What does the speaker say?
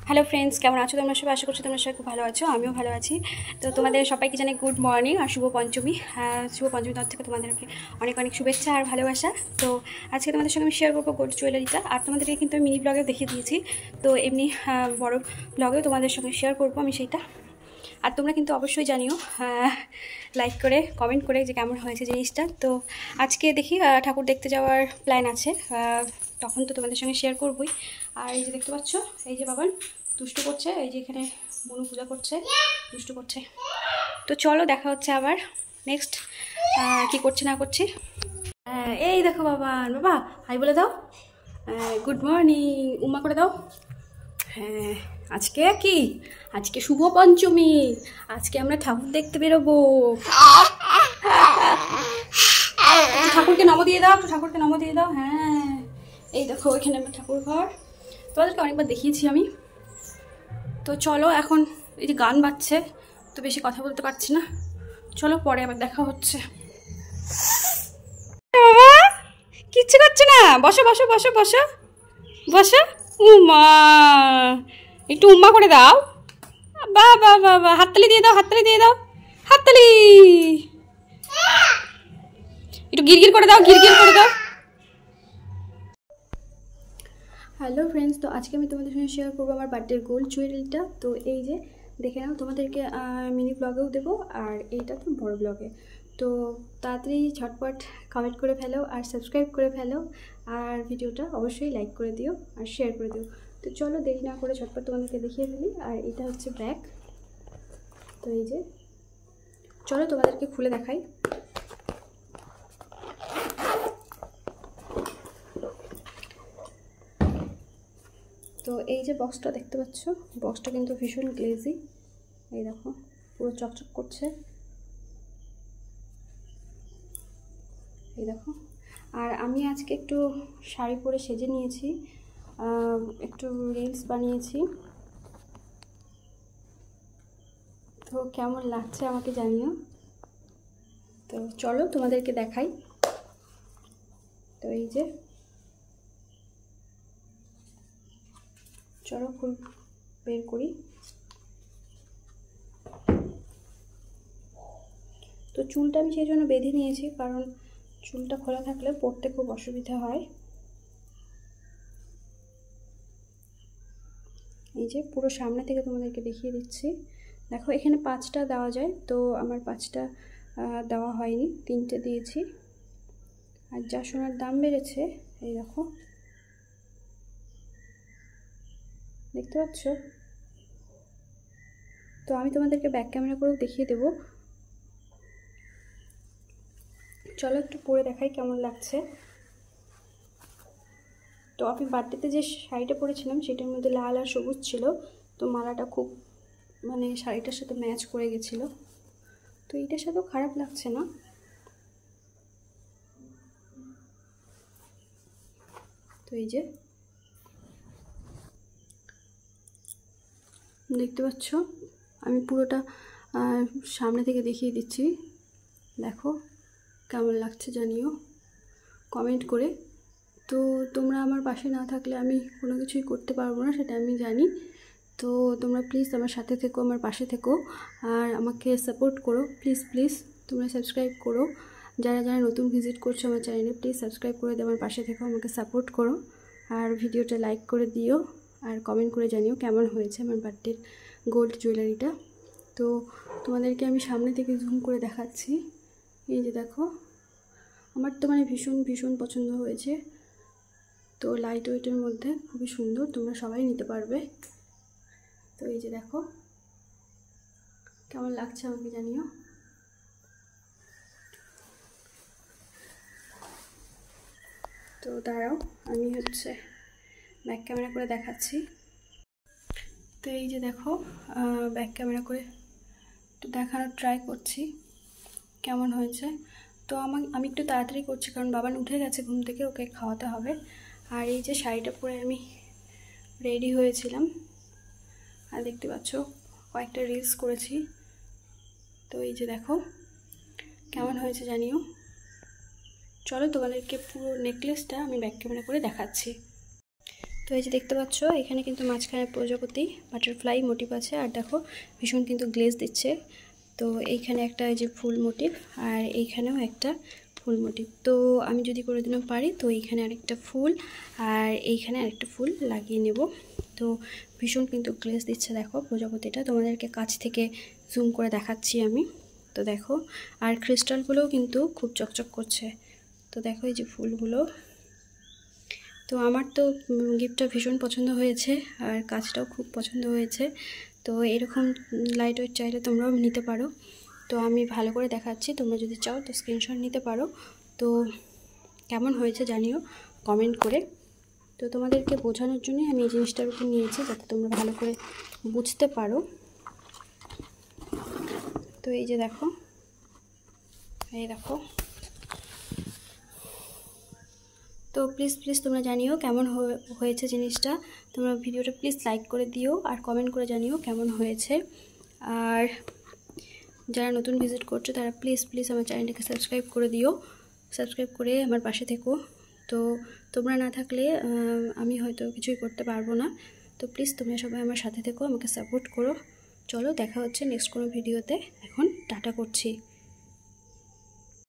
Hello friends, কেমন আছো তোমরা সবাই? আশা করছি তোমরা সবাই খুব ভালো আছো, আমিও ভালো আছি। তো তোমাদের সবাইকে জানাই গুড মর্নিং আর শুভ পঞ্চমী। শুভ পঞ্চমী তরফ থেকে তোমাদেরকে অনেক অনেক শুভেচ্ছা আর ভালোবাসা। তো আজকে তোমাদের সঙ্গে আমি শেয়ার করবো গোল্ড জুয়েলারিটা, আর তোমাদেরকে কিন্তু আমি মিনি ব্লগে দেখিয়ে দিয়েছি। তো এমনি বড় ব্লগেও তোমাদের সঙ্গে শেয়ার করবো আমি সেইটা। আর তোমরা কিন্তু অবশ্যই জানিও লাইক করে কমেন্ট করে যে কেমন হয়েছে জিনিসটা। তো আজকে দেখি ঠাকুর দেখতে যাওয়ার প্ল্যান আছে, তখন তো তোমাদের সঙ্গে শেয়ার করবই। আর এই যে দেখতে পাচ্ছ, এই যে বাবান দুষ্টু করছে, এই যে এখানে মনু পূজা করছে, দুষ্টু করছে। তো চলো দেখা হচ্ছে আবার নেক্সট কি করছে না করছি। এই দেখো বাবান, বাবা হাই বলে দাও, গুড মর্নিং উম্মা করে দাও। হ্যাঁ, আজকে কি, আজকে শুভ পঞ্চমী, আজকে আমরা ঠাকুর দেখতে বেরোবো। ঠাকুরকে নম দিয়ে দাও, ঠাকুরকে নম দিয়ে দাও। হ্যাঁ, এই দেখো এখানে আমার ঠাকুর ঘর, তোমাদেরকে অনেকবার দেখিয়েছি আমি। তো চলো, এখন এই যে গান বাজছে তো বেশি কথা বলতে পারছি না, চলো পরে আবার দেখা হচ্ছে। কিচ্ছু করছে না, বসো বসো বসো বসো বসো। উমা, একটু উম্মা করে দাও। বাহ বাহ বাহ বাহ, হাততালি দিয়ে দাও, হাততালি দিয়ে দাও, হাততালি। একটু গিরগির করে দাও, গিরগির করে দাও। হ্যালো ফ্রেন্ডস, তো আজকে আমি তোমাদের সঙ্গে শেয়ার করবো আমার বার্থডের গোল্ড জুয়েলারিটা। তো এই যে দেখে নাও, তোমাদেরকে মিনি ব্লগেও দেবো আর এইটা তো বড় ব্লগে। তো তাড়াতাড়ি ঝটপট কমেন্ট করে ফেলো আর সাবস্ক্রাইব করে ফেলো, আর ভিডিওটা অবশ্যই লাইক করে দিও আর শেয়ার করে দিও। তো চলো দেরি না করে ঝটপট তোমাদেরকে দেখিয়ে ফেলি। আর এটা হচ্ছে ব্যাগ। তো এই যে চলো তোমাদেরকে খুলে দেখাই। তো এই যে বক্সটা দেখতে পাচ্ছ, বক্সটা কিন্তু ভীষণ গ্লেজি, এই দেখো পুরো চকচক করছে, এই দেখো। আর আমি আজকে একটু শাড়ি পরে সেজে নিয়েছি, একটু রিলস বানিয়েছি। তো কেমন লাগছে আমাকে জানিও। তো চলো তোমাদেরকে দেখাই। তো এই যে চলো ফুল বের করি। তো চুলটা আমি সেই জন্য বেঁধে নিয়েছি, কারণ চুলটা খোলা থাকলে পরতে খুব অসুবিধা হয়। এই যে পুরো সামনে থেকে তোমাদেরকে দেখিয়ে দিচ্ছি। দেখো এখানে 5টা দেওয়া যায়, তো আমার 5টা দেওয়া হয়নি, 3টে দিয়েছি। আর যা সোনার দাম বেড়েছে, এই দেখো দেখতে পাচ্ছ। তো আমি তোমাদেরকে ব্যাক ক্যামেরা করেও দেখিয়ে দেবো। চলো একটু পরে দেখাই কেমন লাগছে। তো আমি বার্থডেতে যে শাড়িটা পরেছিলাম সেটার মধ্যে লাল আর সবুজ ছিল, তো মালাটা খুব মানে শাড়িটার সাথে ম্যাচ করে গেছিলো। তো এইটার সাথেও খারাপ লাগছে না। তো এই যে দেখতে পাচ্ছ, আমি পুরোটা সামনে থেকে দেখিয়ে দিচ্ছি। দেখো কেমন লাগছে জানিও কমেন্ট করে। তো তোমরা আমার পাশে না থাকলে আমি কোনো কিছুই করতে পারবো না, সেটা আমি জানি। তো তোমরা প্লিজ আমার সাথে থেকো, আমার পাশে থেকো আর আমাকে সাপোর্ট করো। প্লিজ প্লিজ তোমরা সাবস্ক্রাইব করো। যারা যারা নতুন ভিজিট করছো আমার চ্যানেলে, প্লিজ সাবস্ক্রাইব করে দিও, আমার পাশে থেকো, আমাকে সাপোর্ট করো। আর ভিডিওটা লাইক করে দিও আর কমেন্ট করে জানিও কেমন হয়েছে আমার বার্থডের গোল্ড জুয়েলারিটা। তো তোমাদেরকে আমি সামনে থেকে জুম করে দেখাচ্ছি। এই যে দেখো, আমার তো মানে ভীষণ ভীষণ পছন্দ হয়েছে। তো লাইট ওয়েটের মধ্যে খুবই সুন্দর, তোমরা সবাই নিতে পারবে। তো এই যে দেখো কেমন লাগছে আমাকে জানিও। তো দাঁড়াও, আমি হচ্ছে ব্যাক ক্যামেরা করে দেখাচ্ছি। তো এই যে দেখো ব্যাক ক্যামেরা করে একটু দেখানোর ট্রাই করছি কেমন হয়েছে। তো আমি একটু তাড়াতাড়ি করছি, কারণ বাবান উঠে গেছে ঘুম থেকে, ওকে খাওয়াতে হবে। আর এই যে শাড়িটা পরে আমি রেডি হয়েছিলাম, আর দেখতে পাচ্ছ কয়েকটা রিলস করেছি। তো এই যে দেখো কেমন হয়েছে জানিও। চলো তোমাদেরকে পুরো নেকলেসটা আমি ব্যাক ক্যামেরা করে দেখাচ্ছি। তো এই যে দেখতে পাচ্ছ এখানে কিন্তু মাঝখানে প্রজাপতি বাটারফ্লাই মোটিভ আছে, আর দেখো ভীষণ কিন্তু গ্লেজ দিচ্ছে। তো এইখানে একটা এই যে ফুল মোটিভ, আর এইখানেও একটা ফুল মোটিভ। তো আমি যদি করে দিলাম পারি তো এইখানে আরেকটা ফুল আর এইখানে আরেকটা ফুল লাগিয়ে নেব। তো ভীষণ কিন্তু গ্লেজ দিচ্ছে দেখো প্রজাপতিটা, তোমাদেরকে কাছ থেকে জুম করে দেখাচ্ছি আমি। তো দেখো আর ক্রিস্টালগুলোও কিন্তু খুব চকচক করছে। তো দেখো এই যে ফুলগুলো, তো আমার তো গিফটটা ভীষণ পছন্দ হয়েছে আর কাজটাও খুব পছন্দ হয়েছে। তো এরকম লাইট ওয়েট চাইলে তোমরাও নিতে পারো। তো আমি ভালো করে দেখাচ্ছি, তোমরা যদি চাও তো স্ক্রিনশট নিতে পারো। তো কেমন হয়েছে জানিও কমেন্ট করে। তো তোমাদেরকে বোঝানোর জন্যই আমি এই জিনিসটার উপর নিয়েছি, যাতে তোমরা ভালো করে বুঝতে পারো। তো এই যে দেখো, এই দেখো। তো প্লিজ তোমরা জানিও কেমন হয়েছে জিনিসটা। তোমরা ভিডিওটা প্লিজ লাইক করে দিও আর কমেন্ট করে জানিও কেমন হয়েছে। আর যারা নতুন ভিজিট করছো তারা প্লিজ আমার চ্যানেলটাকে সাবস্ক্রাইব করে দিও, সাবস্ক্রাইব করে আমার পাশে থেকো। তো তোমরা না থাকলে আমি হয়তো কিছুই করতে পারবো না। তো প্লিজ তোমরা সবাই আমার সাথে থেকো, আমাকে সাপোর্ট করো। চলো দেখা হচ্ছে নেক্সট কোনো ভিডিওতে, এখন টাটা করছি।